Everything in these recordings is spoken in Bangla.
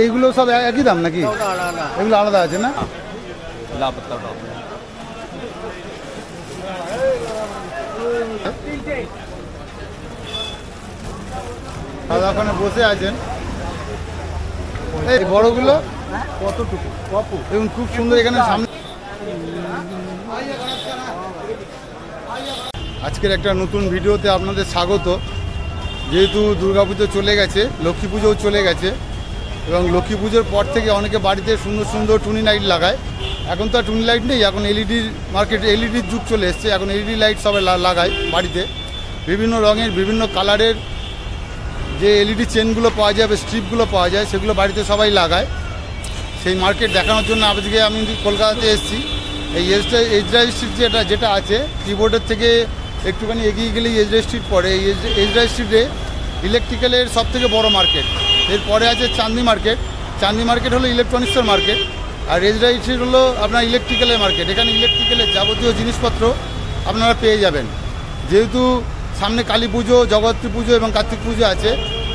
এইগুলো সব একই দাম নাকি? এগুলো আলাদা আছে না? দাদা ওখানে বসে আছেন। এই বড়গুলো কতটুকু? দেখুন খুব সুন্দর এখানে সামনে। আজকের একটা নতুন ভিডিওতে আপনাদের স্বাগত। যেহেতু দুর্গাপুজো চলে গেছে, লক্ষ্মী পুজোও চলে গেছে এবং লক্ষ্মী পুজোর পর থেকে অনেকে বাড়িতে সুন্দর সুন্দর টুনি লাইট লাগায়। এখন তো আর টুনি লাইট নেই, এখন এলইডির মার্কেটে এলইডির যুগ চলে এসছে। এখন এলইডি লাইট সবাই লাগায় বাড়িতে, বিভিন্ন রঙের বিভিন্ন কালারের যে এলইডি চেনগুলো পাওয়া যায় বা স্ট্রিপগুলো পাওয়া যায় সেগুলো বাড়িতে সবাই লাগায়। সেই মার্কেট দেখানোর জন্য আজকে আমি কলকাতাতে এসেছি। এই এজরাইল স্ট্রিট যেটা আছে কিবোর্ডের থেকে একটুখানি এগিয়ে গেলেই এজরাইল স্ট্রিট পড়ে। এই এজরাইল স্ট্রিটে ইলেকট্রিক্যালের সবথেকে বড় মার্কেট। এরপরে আছে চাঁদনি মার্কেট। চাঁদনি মার্কেট হলো ইলেকট্রনিক্সের মার্কেট, আর এজরাইল স্ট্রিট হলো আপনার ইলেকট্রিক্যালের মার্কেট। এখানে ইলেকট্রিক্যালের যাবতীয় জিনিসপত্র আপনারা পেয়ে যাবেন। যেহেতু সামনে কালী পুজো, জগদ্ধাত্রী পুজো এবং কার্তিক পুজো আছে,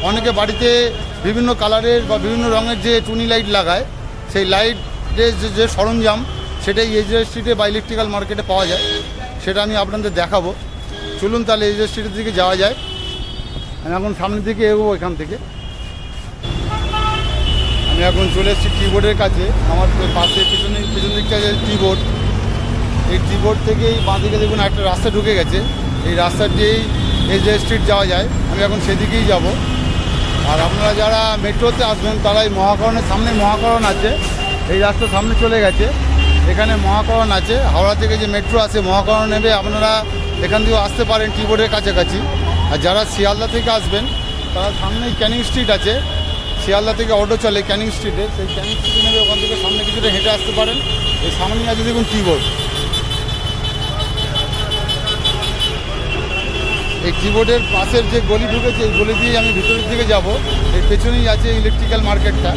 অনেকে বাড়িতে বিভিন্ন কালারের বা বিভিন্ন রঙের যে টুনি লাইট লাগায়, সেই লাইটের যে সরঞ্জাম সেটাই এজরাইল স্ট্রিটে বা ইলেকট্রিক্যাল মার্কেটে পাওয়া যায়। সেটা আমি আপনাদের দেখাবো। চলুন তাহলে এজরাইল স্ট্রিটের দিকে যাওয়া যায়। আমি এখন সামনের দিকে এগোবো। এখান থেকে আমি এখন চলে এসেছি কিবোর্ডের কাছে। আমার পাশে পেছন দিকটা যে কিবোর্ড, এই কিবোর্ড থেকেই বাঁ দিকে দেখুন একটা রাস্তা ঢুকে গেছে। এই রাস্তা দিয়েই এজরাইল স্ট্রিট যাওয়া যায়। আমি এখন সেদিকেই যাব। আর আপনারা যারা মেট্রোতে আসবেন তারা এই মহাকরণের সামনে মহাকরণ আছে, এই রাস্তা সামনে চলে গেছে, এখানে মহাকরণ আছে। হাওড়া থেকে যে মেট্রো আছে মহাকরণ নেবে আপনারা এখান থেকেও আসতে পারেন কিবোর্ডের কাছাকাছি। আর যারা শিয়ালদা থেকে আসবেন তারা সামনেই ক্যানিং স্ট্রিট আছে, শিয়ালদা থেকে অটো চলে ক্যানিং স্ট্রিটে, সেই ক্যানিং স্ট্রিটে নেবে, ওখান থেকে সামনে কিছুটা হেঁটে আসতে পারেন। এই সামনে আছে দেখুন কিবোর্ড। এই কিবোর্ডের পাশের যে গলি ঢুকেছে এই গলি দিয়ে আমি ভিতরের দিকে যাব। এর পেছনেই আছে ইলেকট্রিক্যাল মার্কেটটা।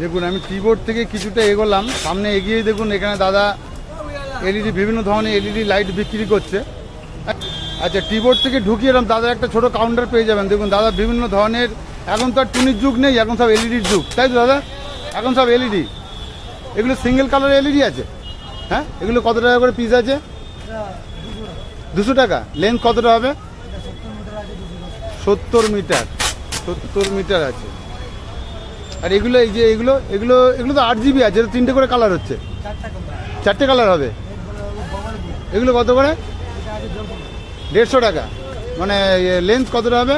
দেখুন আমি কিবোর্ড থেকে কিছুটা এগোলাম, সামনে এগিয়েই দেখুন এখানে দাদা এলইডি বিভিন্ন ধরনের এলইডি লাইট বিক্রি করছে। আচ্ছা, কিবোর্ড থেকে ঢুকিয়ে এলাম, দাদার একটা ছোটো কাউন্টার পেয়ে যাবেন। দেখুন দাদা বিভিন্ন ধরনের, এখন তো আর টুনির যুগ নেই, এখন সব এলইডির যুগ, তাই তো দাদা? এখন সব এলইডি। এগুলো সিঙ্গেল কালার এলইডি আছে। হ্যাঁ, এগুলো কত টাকা করে পিস আছে? 200 টাকা। লেন্থ কতটা হবে? 70 মিটার। 70 মিটার আছে। আর এগুলো এই যে এগুলো এগুলো এগুলো তো 8GB আছে, এটা 3টে করে কালার হচ্ছে, 4টে কালার হবে। এগুলো কত করে? 150 টাকা। মানে লেন্থ কতটা হবে?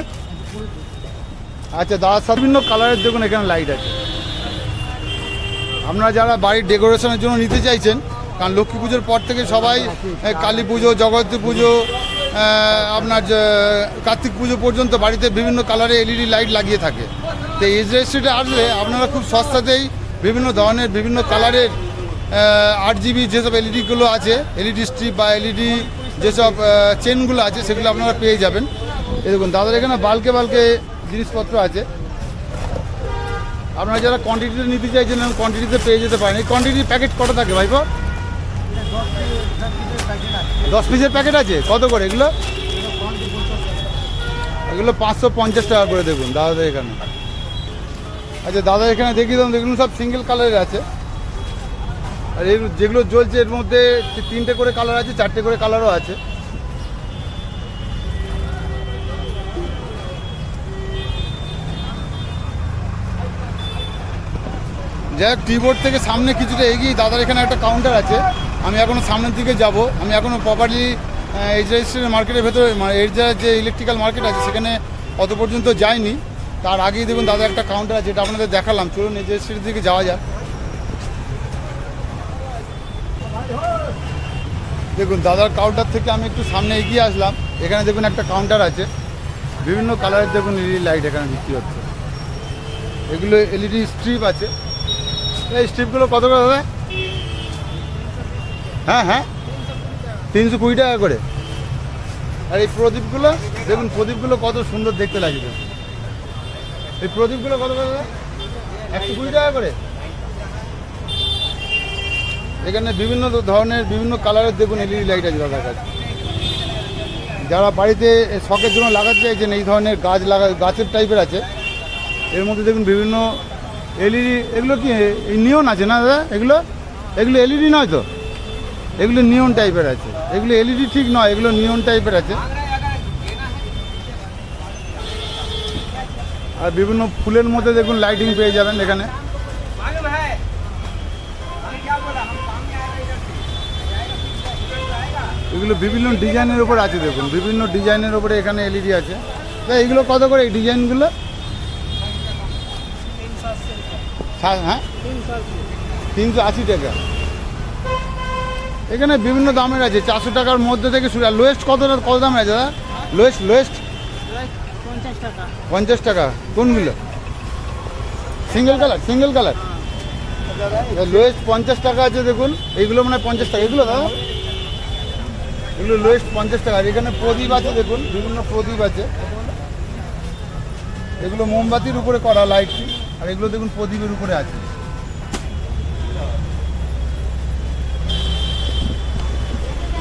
আচ্ছা, দাদা বিভিন্ন কালারের দেখুন এখানে লাইট আছে। আপনারা যারা বাড়ির ডেকোরেশনের জন্য নিতে চাইছেন, কারণ লক্ষ্মী পুজোর পর থেকে সবাই কালী পুজো, জগদ্ধাত্রী পুজো, আপনার কার্তিক পুজো পর্যন্ত বাড়িতে বিভিন্ন কালারে এলইডি লাইট লাগিয়ে থাকে। তো এজরাইল স্ট্রিটে আসলে আপনারা খুব সস্তাতেই বিভিন্ন ধরনের বিভিন্ন কালারের 8GB যেসব এলইডিগুলো আছে, এলইডি স্ট্রিপ বা এলইডি যেসব চেনগুলো আছে সেগুলো আপনারা পেয়ে যাবেন। এই দেখুন দাদার এখানে বাল্কে বাল্কে জিনিসপত্র আছে। আপনারা যারা কোয়ান্টিটিতে নিতে চাইছেন কোয়ান্টিটিতে পেয়ে যেতে পারেন। এই কোয়ান্টিটির প্যাকেট কত থাকে ভাইপো? 10 পিসের প্যাকেট আছে। কত করে এগুলো? এগুলো 550 টাকা করে। দেখুন দাদাদের এখানে। আচ্ছা, দাদা এখানে দেখিয়ে দাম, দেখুন সব সিঙ্গেল কালারের আছে। আর এই যেগুলো জ্বলছে এর মধ্যে 3টে করে কালার আছে, 4টে করে কালারও আছে। যাই হোক, কিবোর্ড থেকে সামনে কিছুটা এগিয়ে দাদার এখানে একটা কাউন্টার আছে। আমি এখনও সামনের দিকে যাব। আমি এখনও প্রপারলি এজরাইল স্ট্রিটের মার্কেটের ভেতরে, মানে এর যে ইলেকট্রিক্যাল মার্কেট আছে সেখানে অত পর্যন্ত যাইনি। তার আগেই দেখুন দাদা একটা কাউন্টার আছে, যেটা আপনাদের দেখালাম। চলুন এজরাইল স্ট্রিটের দিকে যাওয়া যাক। দেখুন দাদার কাউন্টার থেকে আমি একটু সামনে এগিয়ে আসলাম। এখানে দেখুন একটা কাউন্টার আছে, বিভিন্ন কালারের দেখুন এলইডি লাইট এখানে বিক্রি হচ্ছে। এগুলো এলইডি স্ট্রিপ আছে। এই স্ট্রিপগুলো কত করে দাদা? হ্যাঁ হ্যাঁ, 320 টাকা করে। আর এই প্রদীপগুলো দেখুন, প্রদীপগুলো কত সুন্দর দেখতে লাগবে। এই প্রদীপগুলো কত করে দাদা? 120 টাকা করে। এখানে বিভিন্ন ধরনের বিভিন্ন কালারের দেখুন এলইডি লাইট আছে দাদার কাছে। যারা বাড়িতে শখের জন্য লাগাতে চাইছেন এই ধরনের গাছের টাইপের আছে। এর মধ্যে দেখুন বিভিন্ন এলইডি, এগুলো কি এই নিয়ন আছে না দাদা? এগুলো এলইডি নয় তো, এগুলো নিয়ন টাইপের আছে। এগুলো এলইডি ঠিক নয়, এগুলো নিয়ন টাইপের আছে। আর বিভিন্ন ফুলের মধ্যে দেখুন লাইটিং পেয়ে যাবেন এখানে। এগুলো বিভিন্ন ডিজাইনের উপর আছে দেখুন, বিভিন্ন ডিজাইনের উপরে এখানে এলইডি আছে। তা এগুলো কত করে এই ডিজাইনগুলো? হ্যাঁ 380 টাকা। এখানে বিভিন্ন দামের আছে, 400 টাকার মধ্যে থেকে শুরু। আর লোয়েস্ট কত দামের আছে দাদা? লোয়েস্ট 50 টাকা। কোনগুলো? সিঙ্গেল কালার লোয়েস্ট 50 টাকা আছে দেখুন। এইগুলো মানে 50 টাকা। এগুলো দাদা এগুলো লোয়েস্ট 50 টাকা। এখানে প্রদীপ আছে দেখুন, বিভিন্ন প্রদীপ আছে। এগুলো মোমবাতির উপরে করা লাইটটি, আর এগুলো দেখুন প্রদীপের উপরে আছে।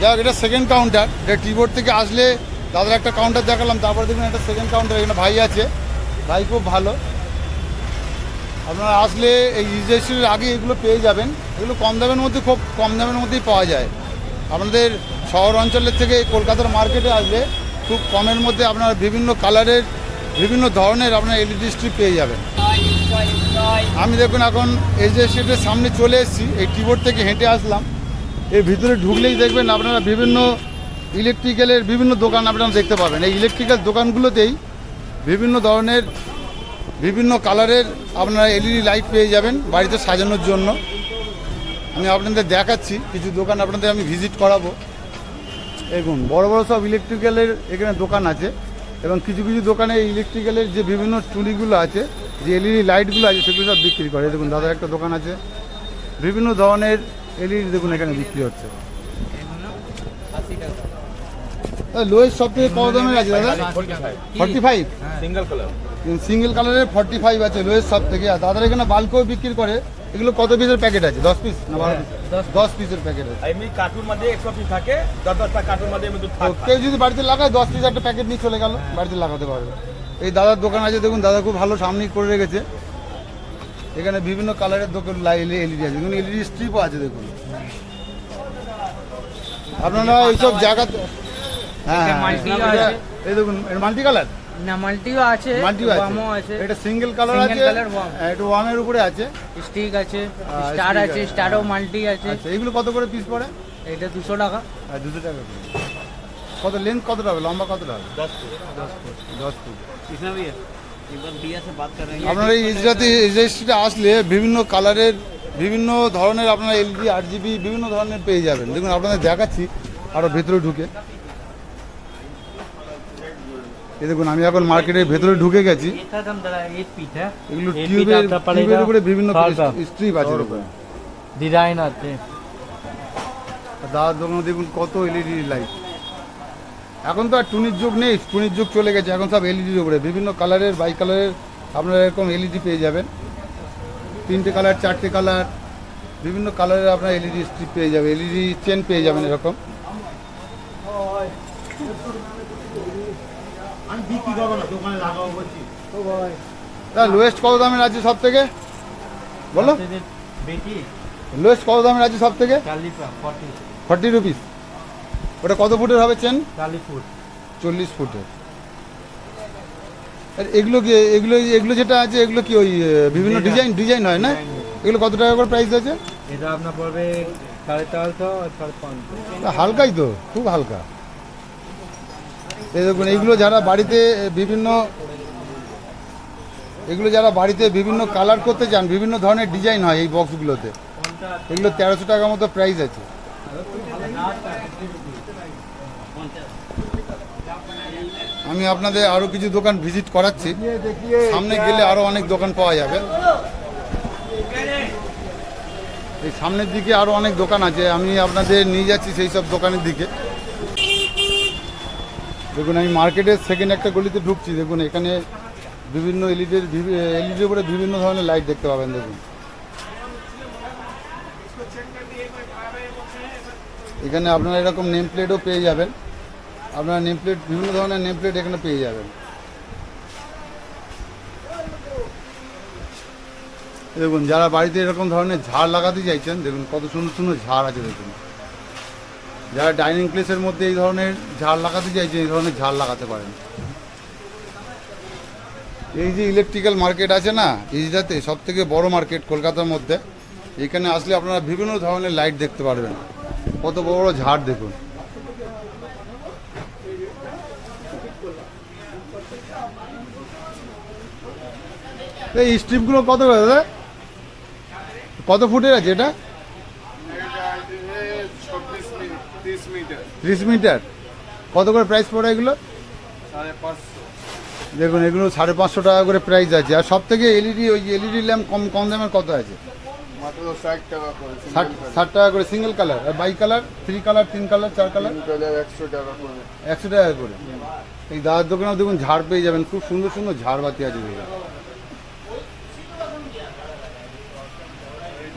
যাক, এটা সেকেন্ড কাউন্টার। এটা টিবোর্ড থেকে আসলে দাদার একটা কাউন্টার দেখালাম, তারপরে দেখুন একটা সেকেন্ড কাউন্টার। এখানে ভাই আছে, ভাই খুব ভালো। আপনারা আসলে এই রেজিস্ট্রেশনের আগে এগুলো পেয়ে যাবেন। এগুলো কম দামের মধ্যে, খুব কম দামের মধ্যেই পাওয়া যায়। আপনাদের শহর অঞ্চলের থেকে কলকাতার মার্কেটে আসলে খুব কমের মধ্যে আপনারা বিভিন্ন কালারের, বিভিন্ন ধরনের আপনার এলইডি স্ট্রিপ পেয়ে যাবেন। আমি দেখুন এখন এজে স্ট্রিটের সামনে চলে এসেছি। এই টিবোর্ড থেকে হেঁটে আসলাম। এর ভিতরে ঢুকলেই দেখবেন আপনারা বিভিন্ন ইলেকট্রিক্যালের বিভিন্ন দোকান আপনারা দেখতে পাবেন। এই ইলেকট্রিক্যাল দোকানগুলোতেই বিভিন্ন ধরনের, বিভিন্ন কালারের আপনারা এলইডি লাইট পেয়ে যাবেন বাড়িতে সাজানোর জন্য। আমি আপনাদের দেখাচ্ছি কিছু দোকান, আপনাদের আমি ভিজিট করাবো। দেখুন বড় বড় সব ইলেকট্রিক্যালের এখানে দোকান আছে, এবং কিছু কিছু দোকানে ইলেকট্রিক্যালের যে বিভিন্ন টুলিগুলো আছে, যে এলইডি লাইটগুলো আছে, সেগুলো সব বিক্রি করে। দেখুন দাদার একটা দোকান আছে, বিভিন্ন ধরনের এলইডি দেখুন এখানে বিক্রি হচ্ছে। লোয়েস্ট সব থেকে কত দামের আছে দাদা? 45 সিঙ্গেল কালারের 45 আছে লোয়েস্ট সব থেকে। আর দাদার এখানে বাল্কও বিক্রি করে। এগুলো কত পিসের প্যাকেট আছে? 10 পিস না 12 পিস? 10 পিসের প্যাকেট আছে। কার্টুন মধ্যে 100 পিস থাকে, 10টা কার্টুন মধ্যে কেউ যদি বাড়িতে লাগায় 10 পিস একটা প্যাকেট নিয়ে চলে গেল, বাড়িতে লাগাতে পারবে। এই দাদার দোকান আছে দেখুন, দাদা খুব ভালো সামনেই করে রেখেছে। এখানে বিভিন্ন কালারের দোকান এলইডি আছে, দেখুন এলইডি স্ট্রিপও আছে দেখুন। আপনারা এইসব জায়গাতে, হ্যাঁ এই দেখুন মাল্টি কালার না, মাল্টিও আছে, ওয়ামও আছে। এটা সিঙ্গেল কালার আছে, এটা ওয়ামের উপরে আছে, স্টিক আছে, স্টার আছে, স্টারও মাল্টি আছে। আচ্ছা, এগুলো কত করে পিস পড়ে? এটা 200 টাকা। 200 টাকা। কত লেন্থ কতটা হবে, লম্বা কতটা হবে? 10 ফুট। আপনারা এই রেজিস্ট্রিতে আসলে বিভিন্ন কালারের, বিভিন্ন ধরনের আপনারা এলইডি, আরজিবি বিভিন্ন ধরনের পেয়ে যাবেন। দেখুন আপনাদের দেখাচ্ছি আরও ভেতরে ঢুকে। এই দেখুন আমি এখন মার্কেটের ভেতরে ঢুকে গেছি। এগুলো টিউবের উপরে বিভিন্ন স্ট্রিপ আছে, ডিজাইন আছে। দাদার দোকানে দেখুন কত এলইডি লাইট। এখন তো আর টুনির যুগ নেই, টুনির যুগ চলে গেছে। এখন সব এলইডির উপরে বিভিন্ন কালারের, বাই কালারের আপনারা এরকম এলইডি পেয়ে যাবেন। 3টে কালার, 4টে কালার, বিভিন্ন কালারের আপনার এলইডি স্ট্রিপ পেয়ে যাবেন, এলইডি চেন পেয়ে যাবেন এরকম। লোয়েস্ট কত দামের আছে সব থেকে বলো? লোয়েস্ট কত দামের আছে সব থেকে? 40 রুপিস। ওটা কত ফুটের হবে চেন? 40 ফুটের। আর এগুলো কি, এগুলো যেটা আছে এগুলো কি ওই বিভিন্ন ডিজাইন হয় না? এগুলো কত টাকা করে প্রাইস আছে? এটা আপনার পড়বে 450 আর 550। হালকাই তো, খুব হালকা। এই দেখুন এইগুলো যারা বাড়িতে বিভিন্ন কালার করতে চান, বিভিন্ন ধরনের ডিজাইন হয় এই বক্সগুলোতে। এগুলো 1300 টাকা মতো প্রাইস আছে। আমি আপনাদের আরও কিছু দোকান ভিজিট করাচ্ছি, সামনে গেলে আরও অনেক দোকান পাওয়া যাবে। এই সামনের দিকে আরও অনেক দোকান আছে, আমি আপনাদের নিয়ে যাচ্ছি সেই সব দোকানের দিকে। দেখুন আমি মার্কেটের সেকেন্ড একটা গলিতে ঢুকছি। দেখুন এখানে বিভিন্ন এলইডির উপরে বিভিন্ন ধরনের লাইট দেখতে পাবেন। দেখুন এখানে আপনারা এরকম নেম প্লেটও পেয়ে যাবেন। আপনারা নেম প্লেট, বিভিন্ন ধরনের নেম প্লেট এখানে পেয়ে যাবেন। দেখুন, যারা বাড়িতে এরকম ধরনের ঝাড় লাগাতে চাইছেন, দেখুন কত সুন্দর সুন্দর ঝাড় আছে। দেখুন, যারা ডাইনিং প্লেসের মধ্যে এই ধরনের ঝাড় লাগাতে চাইছেন, এই ধরনের ঝাড় লাগাতে পারেন। এই যে ইলেকট্রিক্যাল মার্কেট আছে না, এইটাতে সব থেকে বড় মার্কেট কলকাতার মধ্যে। এখানে আসলে আপনারা বিভিন্ন ধরনের লাইট দেখতে পারবেন। কত বড় বড় ঝাড় দেখুন। এই স্ট্রিপগুলো কত করে দাদা? কত ফুটের আছে এটা? 30 মিটার। কত করে প্রাইস পড়ে এগুলো? 550। দেখুন, এগুলো 550 টাকা করে প্রাইস আছে। আর সব থেকে এলইডি, ওই এলইডি ল্যাম্প কম দামের কত আছে? মাত্র 60 টাকা করে। 60 টাকা করে সিঙ্গেল কালার। আর bi colour, 3 colour, 3 colour, 4 colour 100 টাকা করে। 100 টাকা করে। এই দাদার দোকানেও দেখুন ঝাড় পেয়ে যাবেন। খুব সুন্দর সুন্দর ঝাড়বাতি আছে দেখুন।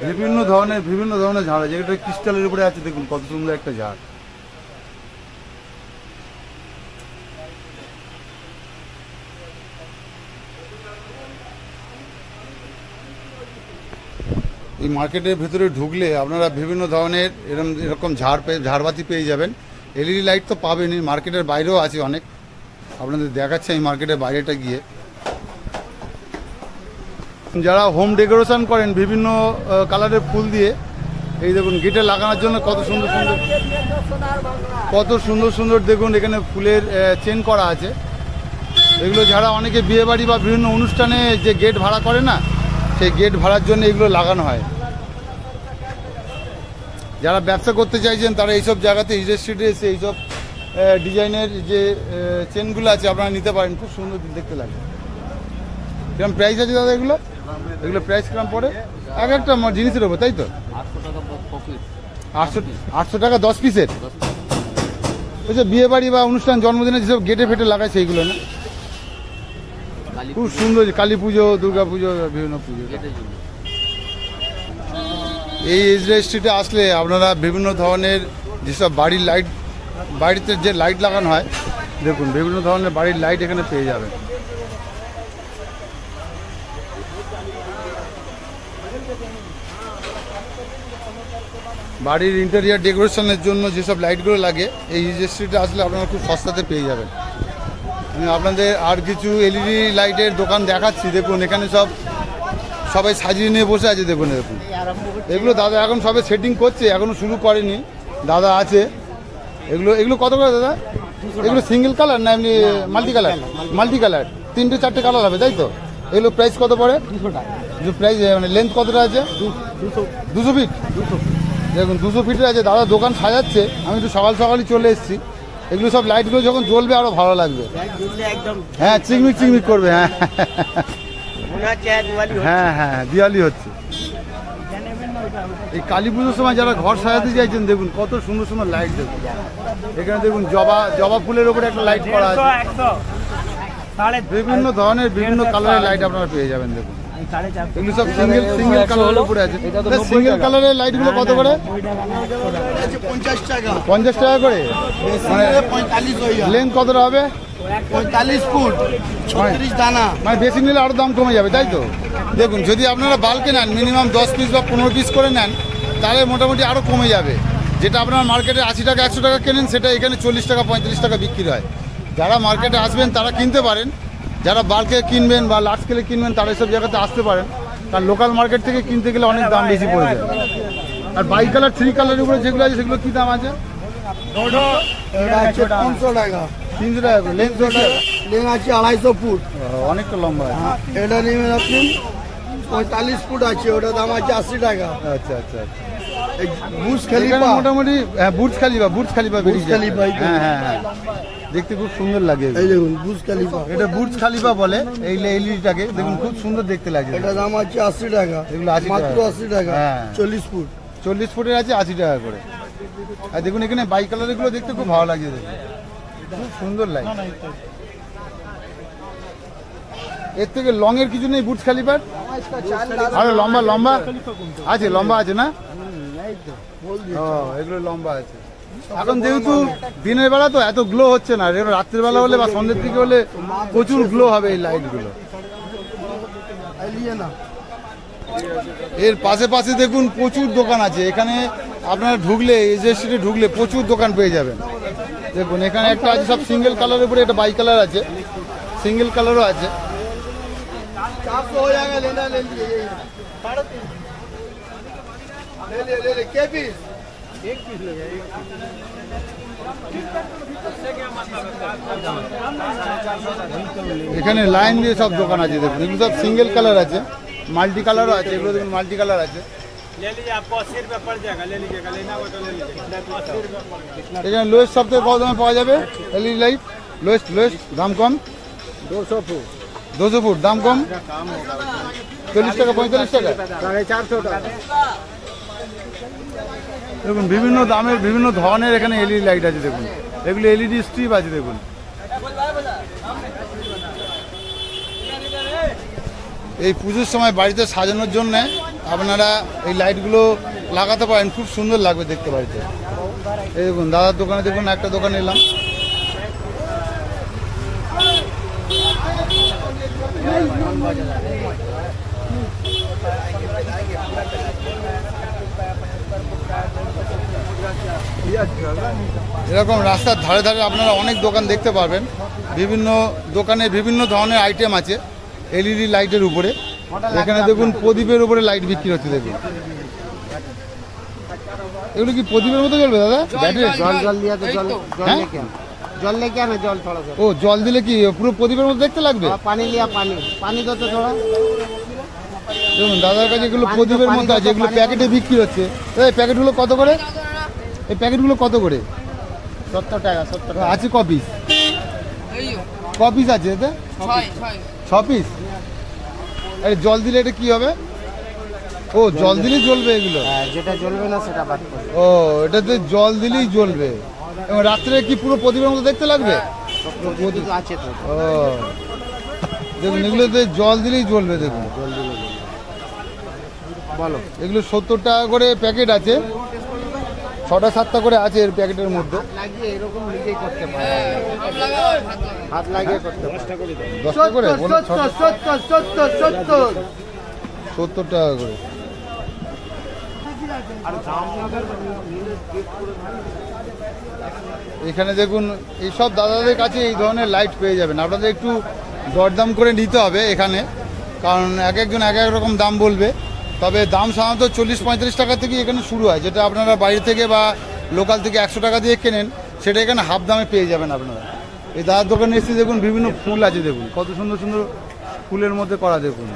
বিভিন্ন ধরনের ঝাড় আছে। এটা ক্রিস্টালের উপরে আছে। দেখুন কত সুন্দর একটা ঝাড়। এই মার্কেটের ভেতরে ঢুকলে আপনারা বিভিন্ন ধরনের এরকম ঝাড়বাতি পেয়ে যাবেন। এলইডি লাইট তো পাবেনই, মার্কেটের বাইরেও আছে অনেক। আপনাদের দেখাচ্ছে এই মার্কেটের বাইরেটা গিয়ে। যারা হোম ডেকোরেশন করেন বিভিন্ন কালারের ফুল দিয়ে, এই দেখুন গেটে লাগানোর জন্য কত সুন্দর দেখুন এখানে ফুলের চেন করা আছে। এগুলো যারা অনেকে বিয়ে বাড়ি বা বিভিন্ন অনুষ্ঠানে যে গেট ভাড়া করে না, সেই গেট ভাড়ার জন্য এগুলো লাগানো হয়। যারা ব্যবসা করতে চাইছেন তারা এইসব জায়গাতে ইজে স্ট্রিটে এসে এইসব ডিজাইনের যে চেনগুলো আছে আপনারা নিতে পারেন। খুব সুন্দর দেখতে লাগে। কিরম প্রাইস আছে দাদা এগুলো? এগুলো প্রাইস কিরম পড়ে এক একটা জিনিসের ওপর, তাই তো? 800 টাকা 10 পিসের। ওই যে বিয়ে বাড়ি বা অনুষ্ঠান, জন্মদিনে যেসব গেটে ফেটে লাগায় সেইগুলো না? খুব সুন্দর। কালী পুজো, দুর্গা পুজো, বিভিন্ন পুজো। এই ইজরা স্ট্রিটে আসলে আপনারা বিভিন্ন ধরনের যেসব বাড়ির লাইট, বাড়িতে যে লাইট লাগানো হয়, দেখুন বিভিন্ন ধরনের বাড়ির লাইট এখানে পেয়ে যাবেন। বাড়ির ইন্টেরিয়ার ডেকোরেশনের জন্য যেসব লাইটগুলো লাগে, এই ইজরা স্ট্রিটে আসলে আপনারা খুব সস্তাতে পেয়ে যাবেন। আমি আপনাদের আর কিছু এলইডি লাইটের দোকান দেখাচ্ছি। দেখুন এখানে সবাই সাজিয়ে নিয়ে বসে আছে। দেখুন এগুলো দাদা এখন সবে সেটিং করছে, এখনো শুরু করেনি। দাদা আছে। এগুলো কত করে দাদা? এগুলো সিঙ্গেল কালার না এমনি মাল্টি কালার? মাল্টি কালার 3টে 4টে কালার হবে, তাই তো? এগুলো প্রাইস কত পড়ে? 200 টাকা। প্রাইস মানে লেন্থ কতটা আছে? 200 ফিট। দেখুন 200 ফিটের আছে। দাদা দোকান সাজাচ্ছে। আমি একটু সকালই চলে এসেছি। এগুলো সব লাইটগুলো যখন জ্বলবে আরো ভালো লাগবে। হ্যাঁ, চিকমিক করবে। হ্যাঁ, দিওয়ালি হচ্ছে। এই কালী পুজোর সময় যারা ঘর সাজাতে চাইছেন, দেখুন কত সুন্দর সুন্দর লাইট। দেখুন এখানে দেখুন জবা ফুলের উপরে একটা লাইট করা আছে। বিভিন্ন ধরনের বিভিন্ন কালারের লাইট আপনারা পেয়ে যাবেন। দেখুন এগুলো সব সিঙ্গেল কালারের উপরে আছে। সিঙ্গেল কালারের লাইটগুলো কত করে? 50 টাকা করে। মানে লেন্থ কতটা হবে? 45 ফুট 36 দানা। মানে বেশি নিলে আরো দাম কমে যাবে, তাই তো? দেখুন যদি আপনারা বাল্কে নেন, মিনিমাম 10 পিস বা 15 পিস করে নেন, তাহলে মোটামুটি আরো কমে যাবে। যেটা আপনার মার্কেটে 80 টাকা 100 টাকা কেনেন, সেটা এখানে 40 টাকা 35 টাকা বিক্রি হয়। যারা মার্কেটে আসবেন তারা কিনতে পারেন। যারা বাল্কে কিনবেন বা লার্জ স্কেলে কিনবেন তারা এসব জায়গাতে আসতে পারেন। কারণ লোকাল মার্কেট থেকে কিনতে গেলে অনেক দাম বেশি পড়ে যায়। আর বাই কালার 3 কালারের উপরে যেগুলো আছে সেগুলো কি দাম আছে? 300 টাকা। 300 টাকা করে। লেন্থ আছে 250 ফুট। অনেকটা লম্বা আছে। এটা নেবেন আপনি 45 ফুট আছে, ওটা দাম আছে 80 টাকা। আচ্ছা। বুর্জ খলিফা মোটামুটি বুর্জ খলিফা বেরিয়েছে। হ্যাঁ, দেখতে খুব সুন্দর লাগে। এই দেখুন বুর্জ খলিফা। এটা বুর্জ খলিফা বলে এই এলইডিটাকে। দেখুন খুব সুন্দর দেখতে লাগে। এটা দাম আছে 80 টাকা। এগুলো 80 টাকা। মাত্র 80 টাকা। হ্যাঁ, 40 ফুট। 40 ফুটের আছে 80 টাকা করে। আর দেখুন এখানে বাই কালারগুলো দেখতে খুব ভালো লাগে। দেখুন খুব সুন্দর লাগে। এর থেকে লং এর কিছু নেই বুর্জ খলিফার? আরে লম্বা আছে, লম্বা আছে না? ও এগুলো লম্বা আছে। এখন যেহেতু দিনের বেলা তো এত গ্লো হচ্ছে না, এগুলো রাত্রের বেলা হলে বা সন্ধ্যের দিকে হলে প্রচুর গ্লো হবে এই লাইটগুলো। এর পাশে পাশে দেখুন প্রচুর দোকান আছে এখানে। আপনারা ঢুকলে এজে স্ট্রিটে ঢুকলে প্রচুর দোকান পেয়ে যাবেন। দেখুন এখানে একটা আছে সব সিঙ্গেল কালারের উপরে, একটা বাই কালার আছে, সিঙ্গেল কালারও আছে। এখানে লাইন দিয়ে সব দোকান আছে দেখুন, এগুলো সব সিঙ্গেল কালার আছে, মাল্টি কালারও আছে। এগুলো দেখুন মাল্টি কালার আছে। এখানে লোয়েস্ট সব থেকে কত দামে পাওয়া যাবে এলইডি লাইট? লোয়েস্ট দাম কম 200 ফুট দাম কম 40 টাকা 45 টাকা 450 টাকা। দেখুন বিভিন্ন দামের বিভিন্ন ধরনের এখানে এলইডি লাইট আছে দেখুন, এগুলো এলইডি স্ট্রিপ আছে দেখুন। এই পুজোর সময় বাড়িতে সাজানোর জন্য আপনারা এই লাইটগুলো লাগাতে পারেন, খুব সুন্দর লাগবে দেখতে বাড়িতে। এই দেখুন দাদার দোকানে দেখুন একটা দোকানে এলাম। এরকম রাস্তার ধারে ধারে আপনারা অনেক দোকান দেখতে পারবেন, বিভিন্ন দোকানে বিভিন্ন ধরনের আইটেম আছে এলইডি লাইটের উপরে। এখানে দেখুন প্রদীপের উপরে লাইট বিক্রি হচ্ছে দেখুন। এগুলো কি প্রদীপের মতো জ্বলবে দাদা? ব্যাটারি জল দিয়ে তো জল লেকে আনে জল থোড়া। ও জল দিলে কি পুরো প্রদীপের মতো দেখতে লাগবে? পানি দো তো থোড়া। দেখুন দাদার কাছে এগুলো প্রদীপের মতো আছে, এগুলো প্যাকেটে বিক্রি হচ্ছে। এই প্যাকেটগুলো কত করে? এই প্যাকেটগুলো কত করে? 70 টাকা 70 টাকা আছে ক পিস? ক পিস আছে এতে? 6 পিস। আরে জল দিলে এটা কি হবে? ও জল দিলেই জ্বলবে এগুলো? যেটা জ্বলবে না সেটা বাদ করবে। ও এটাতে জল দিলেই জ্বলবে। এবং রাত্রে কি পুরো প্রদীপের মতো দেখতে লাগবে? আছে তো। ও দেখুন এগুলোতে জল দিলেই জ্বলবে দেখুন। বলো এগুলো 70 টাকা করে প্যাকেট আছে, 6টা 7টা করে আছে এর প্যাকেটের মধ্যে। লাগিয়ে এরকম নিজেই করতে পারে, হাত লাগিয়ে করতে পারে। 10টা করে 70 70 টাকা করে। এখানে দেখুন এইসব দাদাদের কাছে এই ধরনের লাইট পেয়ে যাবেন। আপনাদের একটু দরদাম করে নিতে হবে এখানে, কারণ এক একজন এক এক রকম দাম বলবে। তবে দাম সাধারণত 40-45 টাকা থেকে এখানে শুরু হয়, যেটা আপনারা বাইরে থেকে বা লোকাল থেকে 100 টাকা দিয়ে কেনেন সেটা এখানে হাফ দামে পেয়ে যাবেন আপনারা। এই দাদার দোকানে এসে দেখুন বিভিন্ন ফুল আছে দেখুন, কত সুন্দর সুন্দর ফুলের মধ্যে করা দেখুন,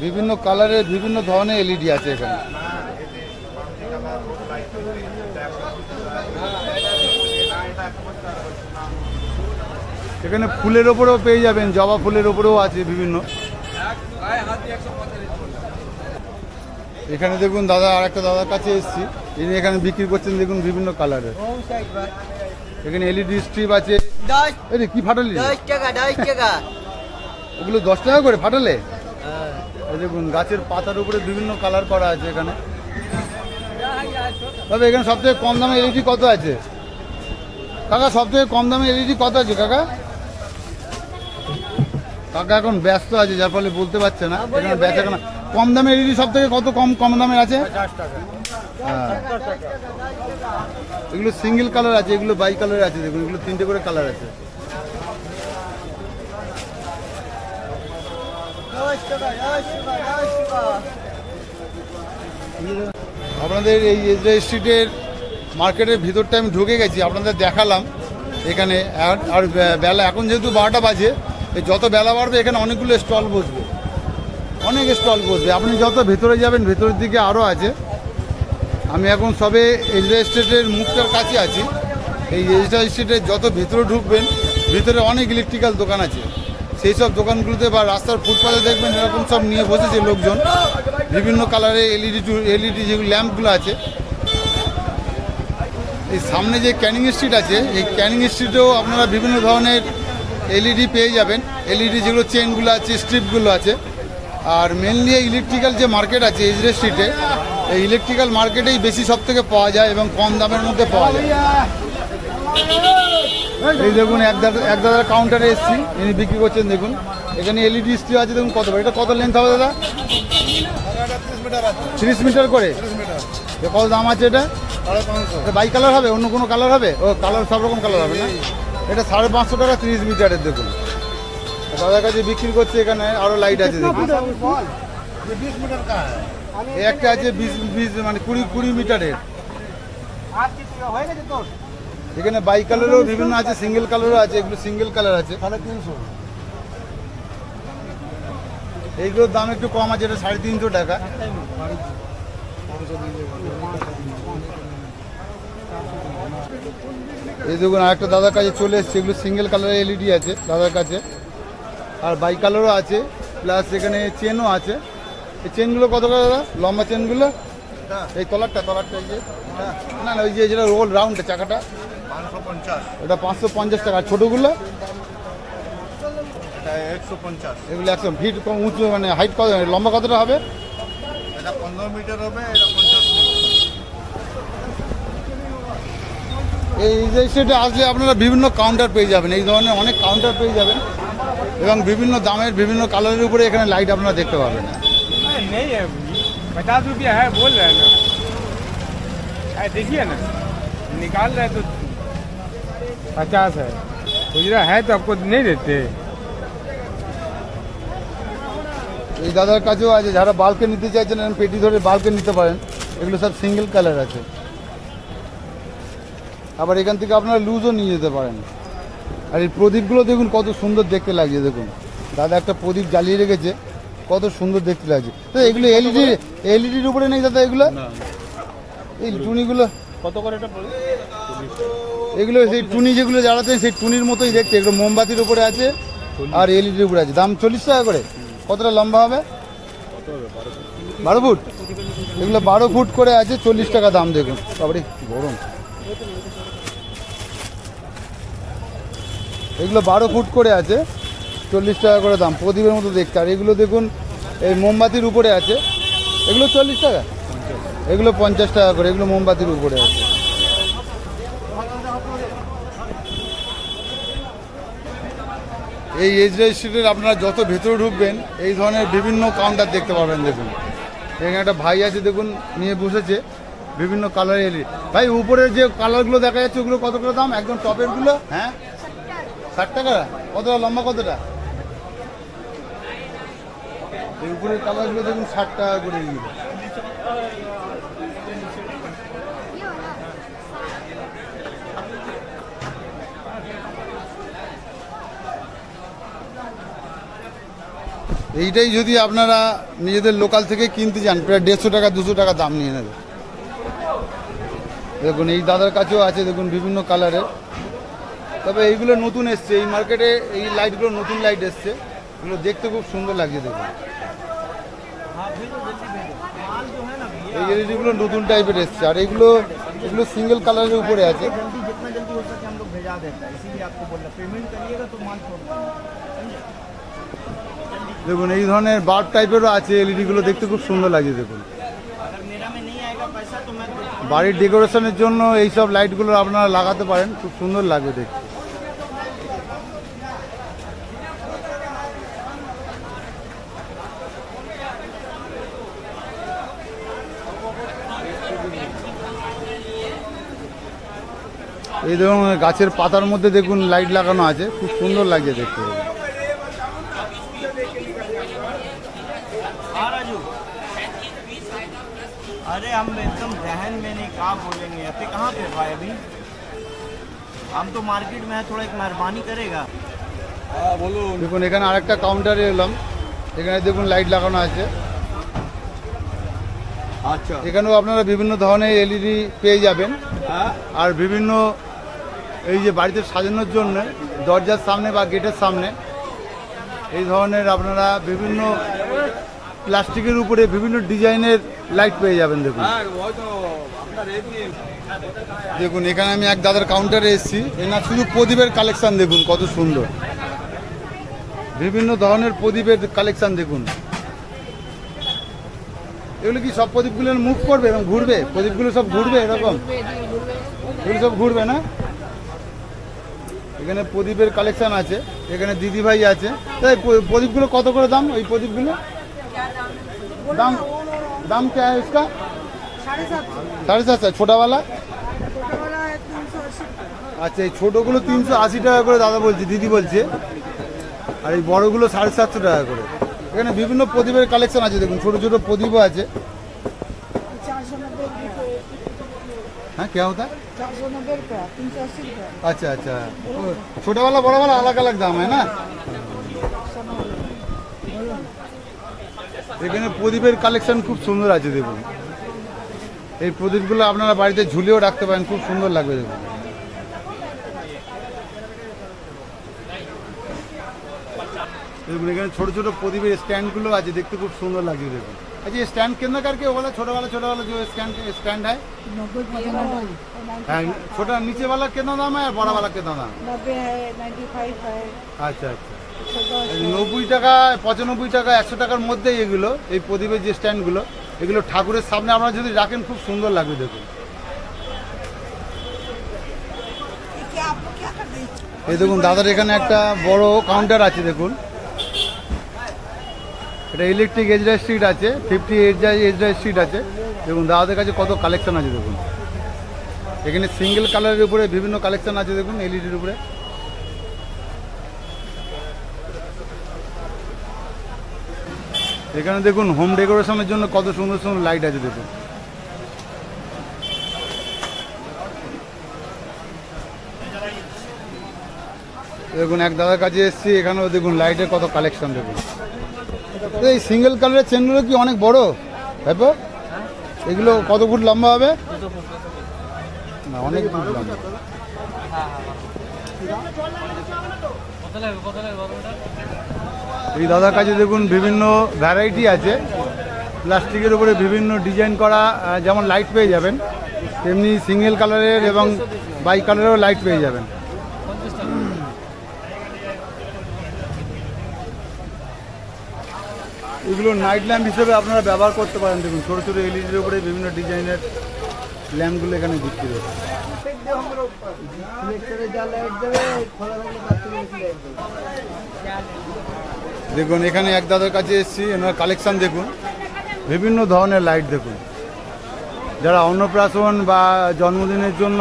বিভিন্ন কালারের বিভিন্ন ধরনের এলইডি আছে এখানে। এখানে ফুলের ওপরেও পেয়ে যাবেন, জবা ফুলের ওপরেও আছে বিভিন্ন। এখানে দেখুন দাদা আর একটা দাদার কাছে এসেছি, যিনি এখানে বিক্রি করছেন দেখুন বিভিন্ন কালারের। এখানে এলইডি স্ট্রিপ আছে। এই কি ফাটালি? 10 টাকা ওগুলো 10 টাকা করে ফাটালে? এই দেখুন গাছের পাতার উপরে বিভিন্ন কালার করা আছে এখানে। তবে এখানে সব থেকে কম দামে এলইডি কত আছে কাকা? সব থেকে কম দামে এলইডি কত আছে কাকা? কাকা এখন ব্যস্ত আছে যার ফলে বলতে পারছে না। এখানে বেচা কেনা কম দামে এলইডি সব থেকে কত কম দামের আছে? হ্যাঁ এগুলো সিঙ্গেল কালার আছে, এগুলো বাই কালার আছে দেখুন, এগুলো 3টে করে কালার আছে। আপনাদের এই এজরা স্ট্রিটের মার্কেটের ভিতরটা আমি ঢুকে গেছি, আপনাদের দেখালাম এখানে। আর বেলা এখন যেহেতু 12টা বাজে, এই যত বেলা বাড়বে এখানে অনেকগুলো স্টল বসবে, অনেক স্টল বসবে। আপনি যত ভেতরে যাবেন ভেতরের দিকে আরও আছে। আমি এখন সবে এজরা স্ট্রিটের মুখটার কাছে আছি। এই এজরা স্ট্রিটের যত ভেতরে ঢুকবেন ভিতরে অনেক ইলেকট্রিক্যাল দোকান আছে, সেই সব দোকানগুলোতে বা রাস্তার ফুটপাতে দেখবেন এরকম সব নিয়ে বসেছে লোকজন, বিভিন্ন কালারের এলইডি যেগুলো ল্যাম্পগুলো আছে। এই সামনে যে ক্যানিং স্ট্রিট আছে, এই ক্যানিং স্ট্রিটেও আপনারা বিভিন্ন ধরনের এলইডি পেয়ে যাবেন। এলইডি যেগুলো চেনগুলো আছে, স্ট্রিপগুলো আছে, আর মেনলি ইলেকট্রিক্যাল যে মার্কেট আছে এজরে স্ট্রিটে, এই ইলেকট্রিক্যাল মার্কেটেই বেশি সব থেকে পাওয়া যায় এবং কম দামের মধ্যে পাওয়া যায়। এই দেখুন এক দাদার কাউন্টারে এসেছি, ইনি বিক্রি করছেন। দেখুন এখানে এলইডি স্ট্রিপ আছে, দেখুন কত, এটা কত লেন্থ হবে দাদা? 30 মিটার করে। কত দাম আছে এটা? 550। বাই কালার হবে, অন্য কোনো কালার হবে? ও কালার সব রকম কালার হবে না? এটা 550 টাকা 30 মিটারের। দেখুন দাদার কাছে বিক্রি করছে। এখানে আরো লাইট আছে দেখুন, এই একটা আছে 20 মানে 20 মিটারের। এখানে বাই কালারও বিভিন্ন আছে, সিঙ্গেল কালারও আছে। এগুলো সিঙ্গেল কালার আছে 350। এইগুলোর দাম একটু কম আছে, এটা 350 টাকা। এই দেখুন আরেকটা দাদার কাছে চলে এসছে, এগুলো সিঙ্গেল কালারের এলইডি আছে দাদার কাছে, আর বাই কালারও আছে, প্লাস এখানে চেনও আছে। এই চেনগুলো কত করে দাদা? লম্বা চেনগুলো এই তলারটা এই যে, না ওই যে যেটা রোল রাউন্ডটা চাকাটা 550, এটা 550 টাকা। আর ছোটোগুলো 150। এগুলো 100 ফিট কম উঁচু, মানে হাইট কত, লম্বা কতটা হবে? এটা 15 মিটার হবে, এটা 50 মিটার। এই যে সেটা আসলে আপনারা বিভিন্ন কাউন্টার পেয়ে যাবেন, এই ধরনের অনেক কাউন্টার পেয়ে যাবেন এবং বিভিন্ন দামের বিভিন্ন কালারের উপরে এখানে লাইট আপনারা দেখতে পাবেন। नहीं है 50 रुपया है, बोल रहे हैं ना, देखिए ना निकाल रहे तो 50 है, खुजरा है तो आपको नहीं देते। এই দাদার কাছেও আছে, যারা বাল্কে নিতে চাইছেন পেটি ধরে বাল্কে নিতে পারেন। এগুলো সব সিঙ্গেল কালার আছে। আবার এখান থেকে আপনারা লুজও নিয়ে যেতে পারেন। আর এই প্রদীপগুলো দেখুন কত সুন্দর দেখতে লাগছে। দেখুন দাদা একটা প্রদীপ জ্বালিয়ে রেখেছে, কত সুন্দর দেখতে লাগছে। তো এগুলো এলইডির উপরে নেই দাদা? এগুলো এই টুনিগুলো কত করে এটা? এগুলো সেই টুনি যেগুলো জ্বালাতেন সেই টুনির মতোই দেখতে। এগুলো মোমবাতির উপরে আছে আর এলইডির উপরে আছে। দাম 40 টাকা করে। কতটা লম্বা হবে? 12 ফুট। এগুলো 12 ফুট করে আছে, 40 টাকা দাম। দেখুন বাবারে গরম। এগুলো 12 ফুট করে আছে, 40 টাকা করে দাম, প্রদীপের মতো দেখতে। আর এগুলো দেখুন এই মোমবাতির উপরে আছে, এগুলো 40 টাকা, এগুলো 50 টাকা করে। এগুলো মোমবাতির উপরে আছে। এই এজরা স্ট্রিটের আপনারা যত ভেতরে ঢুকবেন এই ধরনের বিভিন্ন কাউন্টার দেখতে পাবেন। দেখুন এখানে একটা ভাই আছে, দেখুন নিয়ে বসেছে বিভিন্ন কালারের এলইডি। ভাই উপরের যে কালারগুলো দেখা যাচ্ছে ওগুলো কত করে দাম? একদম টপেরগুলো? হ্যাঁ 60 টাকা। কতটা লম্বা, কতটা? এই উপরের কালারগুলো দেখুন 60 টাকা করে। এইটাই যদি আপনারা নিজেদের লোকাল থেকে কিনতে যান প্রায় 150 টাকা 200 টাকা দাম নিয়ে নেবে। দেখুন এই দাদার কাছেও আছে, দেখুন বিভিন্ন কালারের। তবে এইগুলো নতুন এসছে এই মার্কেটে, এই লাইটগুলো নতুন লাইট এসছে, এগুলো দেখতে খুব সুন্দর লাগছে। দেখুন এই এলইডিগুলো নতুন টাইপের এসছে। আর এগুলো সিঙ্গেল কালারের উপরে আছে। দেখুন এই ধরনের বাল্ব টাইপেরও আছে, এলইডিগুলো দেখতে খুব সুন্দর লাগছে। দেখুন বাড়ির ডেকোরেশনের জন্য এইসব লাইটগুলো আপনারা লাগাতে পারেন, খুব সুন্দর লাগবে দেখতে। এই দেখুন গাছের পাতার মধ্যে দেখুন লাইট লাগানো আছে, খুব সুন্দর লাগছে দেখতে। अरे हम एकदम जहन में नहीं, कहा बोलेंगे अभी, कहाँ पे भाई अभी हम तो मार्केट में है, थोड़ा एक मेहरबानी करेगा। দেখুন এখানে আরেকটা কাউন্টারে এলাম, এখানে দেখুন লাইট লাগানো আছে। আচ্ছা, এখানেও আপনারা বিভিন্ন ধরনের এলইডি পেয়ে যাবেন। আর বিভিন্ন এই যে বাড়িতে সাজানোর জন্য দরজার সামনে বা গেটের সামনে এই ধরনের আপনারা বিভিন্ন প্লাস্টিকের উপরে বিভিন্ন ডিজাইনের লাইট পেয়ে যাবেন। দেখুন দেখুন এখানে আমি এক দাদার কাউন্টারে এসেছি, এনার শুধু প্রদীপের কালেকশন দেখুন কত সুন্দর, বিভিন্ন ধরনের প্রদীপের কালেকশন দেখুন। এগুলো কি সব প্রদীপগুলো মুভ করবে এবং ঘুরবে? প্রদীপগুলো সব ঘুরবে এরকম? এগুলো সব ঘুরবে না? এখানে প্রদীপের কালেকশন আছে, এখানে দিদিভাই আছে। তাই প্রদীপগুলো কত করে দাম? ওই প্রদীপগুলো দাম দাম क्या है इसका? 750। छोटा वाला? আচ্ছা, এই ছোটোগুলো 380 টাকা করে দাদা বলছে, দিদি বলছে। আর এই বড়গুলো 750 টাকা করে। এখানে বিভিন্ন প্রদীপের কালেকশন আছে, দেখুন ছোটো ছোটো প্রদীপও আছে। हाँ क्या होता है? 490 रुपया, 380 रुपया। अच्छा अच्छा, छोटा वाला बड़ा वाला अलग अलग दाम है ना? এখানে প্রদীপের কালেকশন খুব সুন্দর আছে, দেখুন এই প্রদীপগুলো আপনারা বাড়িতে ঝুলিয়েও রাখতে পারেন, খুব সুন্দর লাগবে দেখুন। দেখুন এখানে ছোট ছোট প্রদীপের স্ট্যান্ডগুলো আছে, দেখতে খুব সুন্দর লাগছে দেখুন। अच्छा ये स्टैंड कितना करके वो वाला छोटा वाला जो स्टैंड है? 90 हाँ, छोटा नीचे वाला कितना दाम है और बड़ा वाला कितना दाम? 90 है, 95 है। আচ্ছা আচ্ছা, 110 90 টাকা, 95 টাকা, 100 টাকার মধ্যে এগুলো, এই প্রদীপের যে স্ট্যান্ডগুলো, এগুলো ঠাকুরের সামনে আপনারা যদি রাখেন খুব সুন্দর লাগবে দেখুন। এই দেখুন দাদার এখানে একটা বড় কাউন্টার আছে, দেখুন এটা ইলেকট্রিক এজরা স্ট্রিট আছে, 50 এজরা স্ট্রিট আছে। দেখুন দাদাদের কাছে কত কালেকশন আছে দেখুন। এখানে সিঙ্গেল কালারের উপরে বিভিন্ন কালেকশন আছে দেখুন, এলইডির উপরে। এখানে দেখুন হোম ডেকোরেশনের জন্য কত সুন্দর সুন্দর লাইট আছে দেখুন। দেখুন এক দাদার কাছে এসেছি, এখানেও দেখুন লাইটের কত কালেকশন দেখুন। এই সিঙ্গেল কালারের চেনগুলো কি অনেক বড় হ্যাপো? এগুলো কত ফুট লম্বা হবে? না অনেক ফুট লম্বা। এই দাদার কাছে দেখুন বিভিন্ন ভ্যারাইটি আছে, প্লাস্টিকের উপরে বিভিন্ন ডিজাইন করা যেমন লাইট পেয়ে যাবেন, তেমনি সিঙ্গেল কালারের এবং বাই কালারেরও লাইট পেয়ে যাবেন। এগুলো নাইট ল্যাম্প হিসেবে আপনারা ব্যবহার করতে পারেন। দেখুন ছোটো ছোটো এলইডির উপরে বিভিন্ন ডিজাইনের ল্যাম্পগুলো এখানে বিক্রি হচ্ছে। দেখুন এখানে এক দাদার কাছে এসেছি, এনার কালেকশন দেখুন, বিভিন্ন ধরনের লাইট দেখুন। যারা অন্নপ্রাশন বা জন্মদিনের জন্য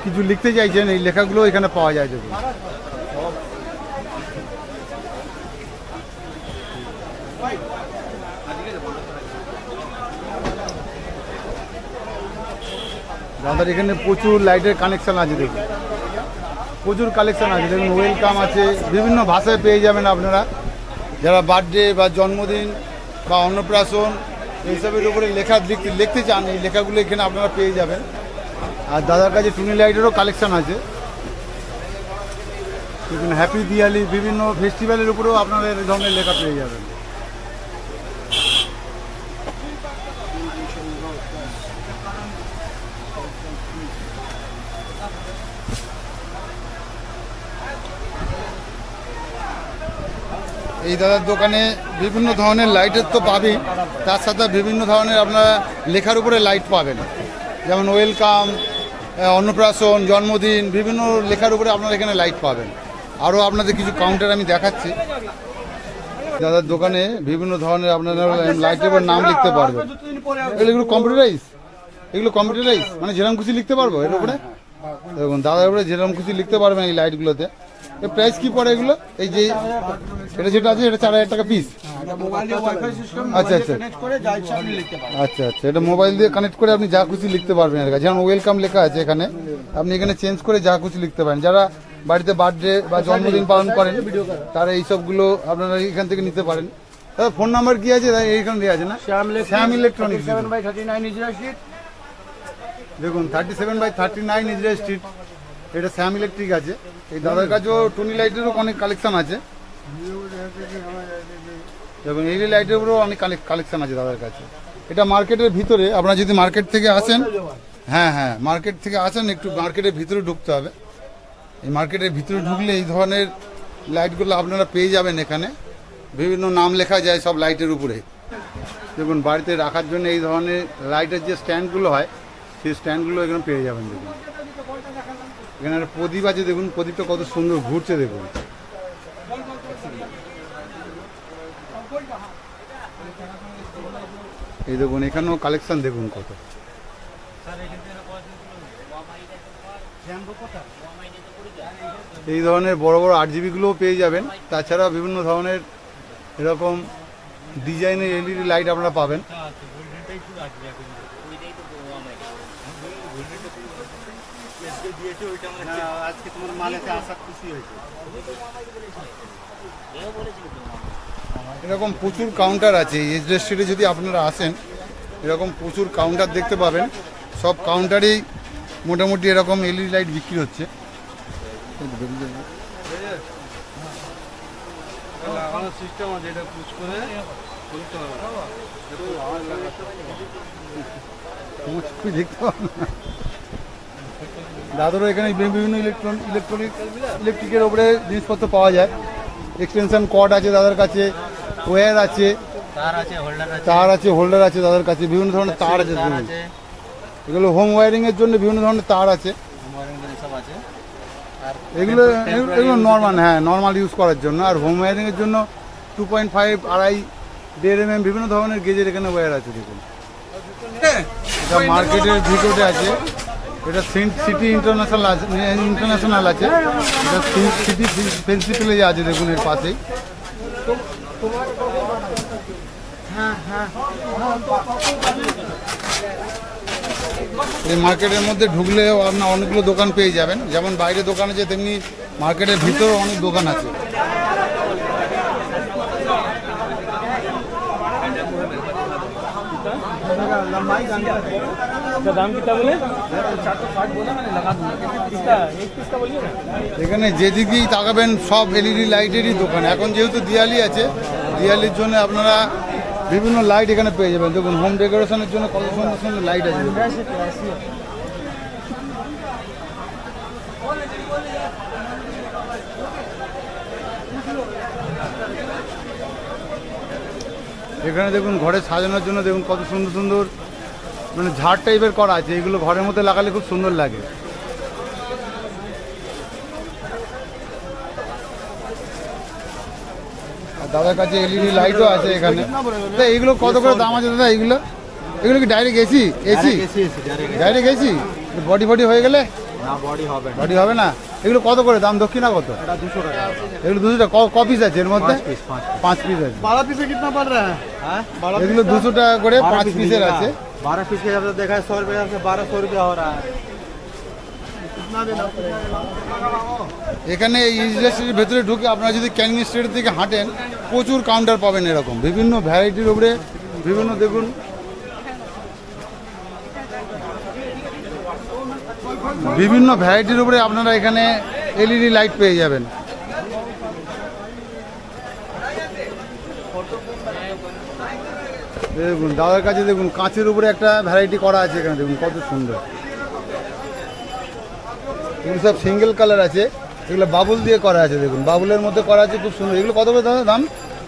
কিছু লিখতে চাইছেন, এই লেখাগুলো এখানে পাওয়া যায় দেখুন। দাদার এখানে প্রচুর লাইটের কানেকশন আছে দেখুন, প্রচুর কালেকশন আছে দেখুন। ওয়েলকাম আছে, বিভিন্ন ভাষায় পেয়ে যাবেন আপনারা। যারা বার্থডে বা জন্মদিন বা অন্নপ্রাশন এইসবের উপরে লেখা লিখতে চান, এই লেখাগুলো এখানে আপনারা পেয়ে যাবেন। আর দাদার কাছে টুনি লাইটেরও কালেকশন আছে দেখুন। হ্যাপি দিওয়ালি, বিভিন্ন ফেস্টিভ্যালের উপরেও আপনারা এই ধরনের লেখা পেয়ে যাবেন। এই দাদার দোকানে বিভিন্ন ধরনের লাইটের তো পাবেন, তার সাথে বিভিন্ন ধরনের আপনারা লেখার উপরে লাইট পাবেন, যেমন ওয়েলকাম, অন্নপ্রাশন, জন্মদিন, বিভিন্ন লেখার উপরে আপনারা এখানে লাইট পাবেন। আরও আপনাদের কিছু কাউন্টার আমি দেখাচ্ছি। দাদার দোকানে বিভিন্ন ধরনের আপনারা লাইটের উপর নাম লিখতে পারবেন। এগুলো কম্পিউটারাইজ, এগুলো কম্পিউটারাইজ মানে যেরকম খুশি লিখতে পারবো এর উপরে। দেখুন দাদার উপরে যেরকম খুশি লিখতে পারবেন এই লাইটগুলোতে। এর প্রাইস কি পড়ে এগুলো? এই যে এটা যেটা আছে এটা 4000 টাকা পিস। আচ্ছা আচ্ছা আচ্ছা আচ্ছা, এটা মোবাইল দিয়ে কানেক্ট করে আপনি যা খুশি লিখতে পারবেন এর কাছে। যেমন ওয়েলকাম লেখা আছে এখানে, আপনি এখানে চেঞ্জ করে যা খুশি লিখতে পারেন। যারা বাড়িতে বার্থডে বা জন্মদিন পালন করেন তারা এইসবগুলো আপনারা এখান থেকে নিতে পারেন। দাদা ফোন নাম্বার কি আছে? এইখানে দেওয়া আছে না? শ্যাম ইলেকট্রনিক্স, 37/39 ইজরা স্ট্রিট। দেখুন 37/39 ইজরা স্ট্রিট, এটা শ্যাম ইলেকট্রিক আছে। এই দাদার কাছেও টুনি লাইটেরও অনেক কালেকশন আছে। দেখুন এলইডি লাইটের উপরেও অনেক কালেকশন আছে দাদার কাছে। এটা মার্কেটের ভিতরে, আপনারা যদি মার্কেট থেকে আসেন, হ্যাঁ হ্যাঁ মার্কেট থেকে আসেন, একটু মার্কেটের ভিতরে ঢুকতে হবে। এই মার্কেটের ভিতরে ঢুকলে এই ধরনের লাইটগুলো আপনারা পেয়ে যাবেন। এখানে বিভিন্ন নাম লেখা যায় সব লাইটের উপরে। দেখুন বাড়িতে রাখার জন্য এই ধরনের লাইটের যে স্ট্যান্ডগুলো হয় সেই স্ট্যান্ডগুলো এখানে পেয়ে যাবেন। দেখুন এখানে একটা প্রদীপ আছে, দেখুন প্রদীপটা কত সুন্দর ঘুরছে দেখুন। এই দেখুন এখানেও কালেকশন দেখুন কত। এই ধরনের বড় বড় 8GB পেয়ে যাবেন। তাছাড়া বিভিন্ন ধরনের এরকম ডিজাইনের LED লাইট আপনারা পাবেন। এরকম প্রচুর কাউন্টার আছে এজরেস স্ট্রিটে, যদি আপনারা আসেন এরকম প্রচুর কাউন্টার দেখতে পাবেন। সব কাউন্টারেই মোটামুটি এরকম LED লাইট বিক্রি হচ্ছে। দাদুরও এখানে বিভিন্ন ইলেকট্রিকের উপরে জিনিসপত্র পাওয়া যায়। এক্সটেনশন কর্ড আছে দাদার কাছে, ওয়্যার আছে, তার আছে, হোল্ডার আছে দাদার কাছে, বিভিন্ন ধরনের তার আছে। এগুলো হোম ওয়্যারিংয়ের জন্য বিভিন্ন ধরনের তার আছে। এগুলো নর্মাল, হ্যাঁ নর্মাল ইউজ করার জন্য। আর হোম ওয়্যারিংয়ের জন্য 2.5, 2.5, 1.5 mm বিভিন্ন ধরনের গেজের এখানে ওয়্যার আছে। দেখুন এটা মার্কেটের ভিতরে আছে। এটা সেন্ট সিটি ইন্টারন্যাশনাল আছে। এটা সেন্ট সিটি প্রিন্সিপালে আছে, দেখুন এর পাশেই। এই মার্কেটের মধ্যে ঢুকলেও আপনার অনেকগুলো দোকান পেয়ে যাবেন। যেমন বাইরে দোকান আছে তেমনি মার্কেটের ভিতরেও অনেক দোকান আছে। দাম কিতা বলে? এখানে যেদিকেই তাকাবেন সব LED লাইটেরই দোকান। এখন যেহেতু দিওয়ালি আছে, দিওয়ালির জন্য আপনারা বিভিন্ন লাইট এখানে পেয়ে যাবেন। দেখুন হোম ডেকোরেশনের জন্য কত সুন্দর সুন্দর লাইট আছে। এখানে দেখুন ঘরে সাজানোর জন্য দেখুন কত সুন্দর সুন্দর মানে ঝাড় টাইপের করা আছে। এগুলো ঘরের মধ্যে লাগালে খুব সুন্দর লাগে। আর দাদার কাছে LED লাইটও আছে এখানে। এইগুলো কত করে দাম আছে দাদা? এগুলো কি direct AC? Direct AC body হয়ে গেলে বডি হবে না? এগুলো কত করে দাম? দক্ষিণা কত? 200 টাকা। এগুলো 200 টাকা। ক পিস আছে এর মধ্যে? 5 পিস আছে। 12 पीस कितना पड़ रहा है? এগুলো 200 টাকা করে 5 পিসের আছে। 12 पीस के हिसाब से देखा है 100 रुपये से 1200 रुपया हो रहा है। कितना देना पड़ेगा? এখানে এই ইন্ডাস্ট্রির ভেতরে ঢুকে আপনারা যদি ক্যানিং স্ট্রিট থেকে হাঁটেন প্রচুর কাউন্টার পাবেন এরকম বিভিন্ন ভ্যারাইটির উপরে বিভিন্ন। দেখুন বিভিন্ন ভ্যারাইটির উপরে আপনারা এখানে LED লাইট পেয়ে যাবেন। দেখুন দাদার কাছে দেখুন কাঁচের উপরে একটা ভ্যারাইটি করা আছে এখানে। দেখুন কত সুন্দর। এগুলো সব সিঙ্গেল কালার আছে। এগুলো বাবুল দিয়ে করা আছে। দেখুন বাবুলের মধ্যে করা আছে, খুব সুন্দর। এগুলো কত করে দাম?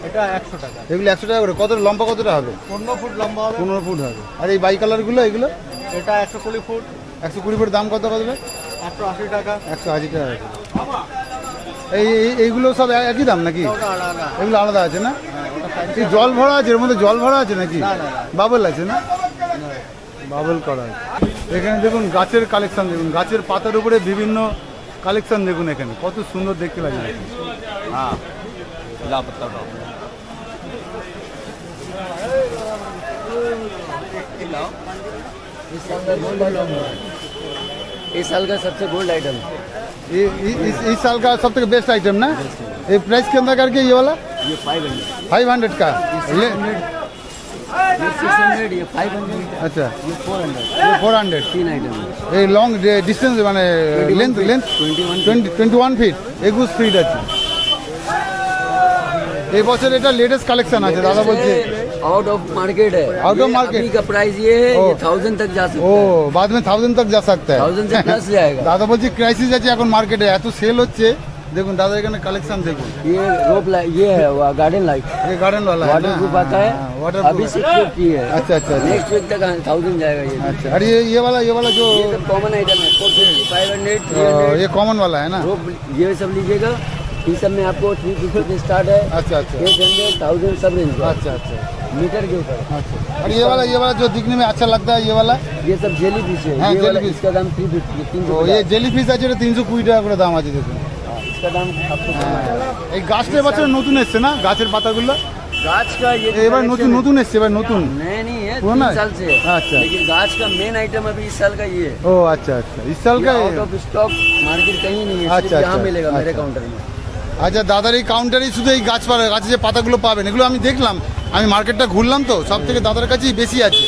এটা 100 টাকা। এগুলো 100 টাকা করে। কত লম্বা কতটা হবে? 15 ফুট লম্বা হবে। 15 ফুট হবে। আর এই বাই কালারগুলো এগুলো এটা 120 ফুট। 120 ফুট দাম কত হবে? 180 টাকা। 180 টাকা। এইগুলো সব একই দাম নাকি? এগুলো আলাদা আছে না? এই জল ভরা আছে, এর মধ্যে জল ভরা আছে নাকি? বাবল আছে না? বাবল করা আছে। এখানে দেখুন গাছের কালেকশন। দেখুন গাছের পাতার উপরে বিভিন্ন কালেকশন। দেখুন এখানে কত সুন্দর দেখতে লাগে। हाँ इस साल का सबसे गोल्ड आइटम। इस साल का सब तक बेस्ट आइटम ना? ये प्राइस के अंदर करके ये वाला ये 500 का। ये 600, ये 500, अच्छा ये 400। ये 400। 3 आइटम। এই লং ডিস্টেন্স মানে লেন্থ 21 ফিট 21 ফিট আছে। এই বছর এটা লেটেস্ট কালেকশন আছে দাদা বলছে। आउट ऑफ मार्केट है। Out of market. अभी का प्राइस ये है, ये 1000 तक जा सकता ও है। बाद में 1000 तक जा सकता है। 1000 से प्लस जाएगा। দাদা বলছি ক্রাইসিস আছে এখন মার্কেটে, এত সেল হচ্ছে দেখুন দাদা এখানে কালেকশন দেখুন। ये रोप लाइट, ये है वो गार्डन लाइट, ये गार्डन वाला है वाटर ना? प्रूफ आता है। वाटर अभी 650 है। अच्छा अच्छा अच्छा। नेक्स्ट वीक तक 1000 जाएगा ये। अच्छा, और ये वाला जो ये सब कॉमन आइटम है, 450, 500, 300। ये कॉमन वाला है ना? रोप ये सब लीजिएगा, ये सब में आपको 350 से स्टार्ट है। अच्छा अच्छा 800, 1000 सब रेंज का। अच्छा अच्छा मीटर के ऊपर। अच्छा। और ये वाला जो दिखने में अच्छा लगता है, ये वाला ये सब जेली फिश है। हाँ, ये वाला jellyfish। इसका दाम 350, তো 350। এই জেলিফিশ আছে, এটা 320 টাকা করে দাম আছে দেখুন। इसका दाम आपको कम आएगा। এই গাছটা এবছর নতুন এসছে না, গাছের পাতাগুলো गाछ का ये এবার collection নতুন है। নতুন এসছে, এবার নতুন। नया नहीं है, पुराना 3 है? साल से है। अच्छा। लेकिन गाछ का मेन आइटम अभी इस साल का ये है। ও আচ্ছা আচ্ছা, इस साल का आउट ऑफ स्टॉक मार्केट कहीं नहीं है, अच्छा, सिर्फ यहाँ अच्छा, मिलेगा मेरे अच्छा। काउंटर में। আচ্ছা দাদার এই কাউন্টারেই শুধু এই গাছের যে পাতাগুলো পাবেন, এগুলো আমি দেখলাম, আমি মার্কেটটা ঘুরলাম তো, সব থেকে দাদার কাছেই বেশি আছে,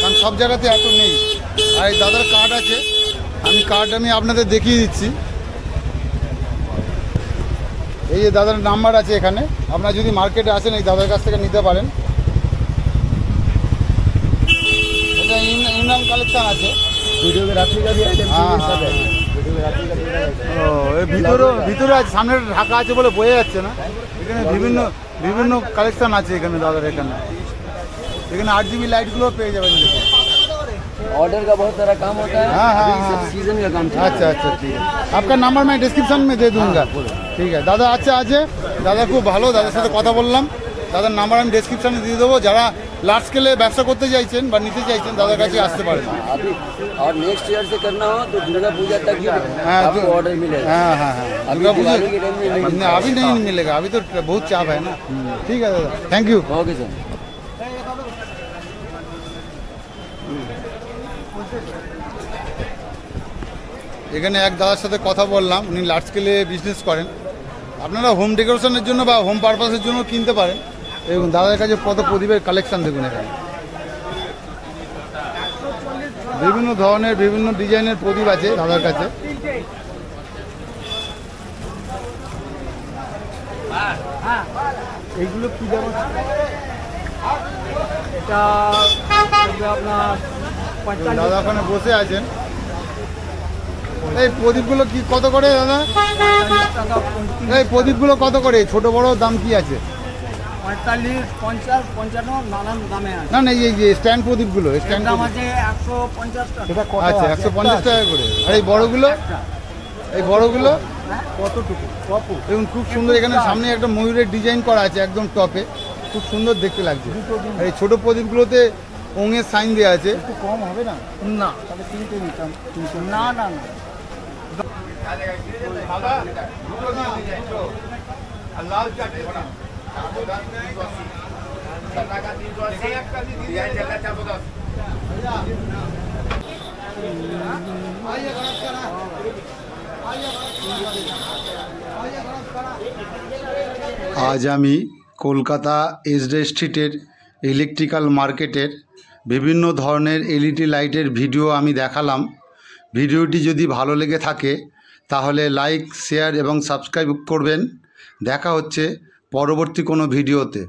কারণ সব জায়গাতে এত নেই। আর এই দাদার কার্ড আছে, আমি আপনাদের দেখিয়ে দিচ্ছি। এই যে দাদার নাম্বার আছে এখানে, আপনারা যদি মার্কেটে আসেন এই দাদার কাছ থেকে নিতে পারেন। এটা ইমরান কালেকশন আছে। वीडियोग्राफी का भी आइटम हाँ, चाहिए, सब हाँ, है। वीडियोग्राफी का भी आइटम। ও এর ভিতরে আছে, সামনে ঢাকা আছে বলে বোঝা যাচ্ছে না। এখানে বিভিন্ন কালেকশন আছে এখানে দাদার। এখানে RGB লাইটগুলো পেয়ে যাবেন দেখুন। ऑर्डर का बहुत सारा काम होता है। हाँ, हाँ, अभी सब हाँ। सीजन का काम चल रहा है। अच्छा अच्छा ठीक है, आपका नंबर मैं डिस्क्रिप्शन में दे दूंगा। ঠিক আছে দাদা, আচ্ছা আছে দাদা, খুব ভালো, দাদার সাথে কথা বললাম। দাদার নাম্বার আমি ডিসক্রিপশনে দিয়ে দেবো, যারা লার্জ স্কেলে ব্যবসা করতে চাইছেন বা নিতে চাইছেন দাদার কাছে আসতে পারেন। अभी और नेक्स्ट ईयर से करना हो तो दुर्गा पूजा तक ही हाँ, आपको ऑर्डर मिलेगा। हाँ हाँ हाँ, अभी दुर्गा पूजा दिवाली के टाइम में नहीं नहीं, अभी नहीं मिलेगा, अभी तो बहुत चाप है ना। ठीक है दादा, थैंक यू। Okay sir. এখানে এক দাদার সাথে কথা বললাম, উনি লার্জ স্কেলে বিজনেস করেন। আপনারা হোম ডেকোরেশনের জন্য বা হোম পারপাসের জন্য কিনতে পারেন। এবং দাদার কাছে কত প্রদীপের কালেকশন দেখুন এখানে, বিভিন্ন ধরনের বিভিন্ন ডিজাইনের প্রদীপ আছে দাদার কাছে। এইগুলো কি দাম আছে? এটা আপনার দাদা ওখানে বসে আছেন। এই প্রদীপগুলো কি কত করে দাদা? এই প্রদীপগুলো কত করে, ছোট বড় দাম কি আছে? 45, 50, 55 নানান দামে আছে। না না, এই যে স্ট্যান্ড প্রদীপগুলো, স্ট্যান্ড দাম আছে 150 টাকা। আচ্ছা 150 টাকা করে। আর এই বড়গুলো, কতটুকু? দেখুন খুব সুন্দর, এখানে সামনে একটা ময়ূরের ডিজাইন করা আছে একদম টপে, খুব সুন্দর দেখতে লাগছে। আর এই ছোট প্রদীপগুলোতে ওঙের সাইন দেওয়া আছে। একটু কম হবে না? না, তাহলে 300 নিতাম। না না না, আজ আমি কলকাতা এসডে স্ট্রিটের ইলেকট্রিক্যাল মার্কেটের বিভিন্ন ধরনের এলইডি লাইটের ভিডিও আমি দেখালাম। ভিডিওটি যদি ভালো লেগে থাকে তাহলে লাইক, শেয়ার এবং সাবস্ক্রাইব করবেন। দেখা হচ্ছে পরবর্তী কোনো ভিডিওতে।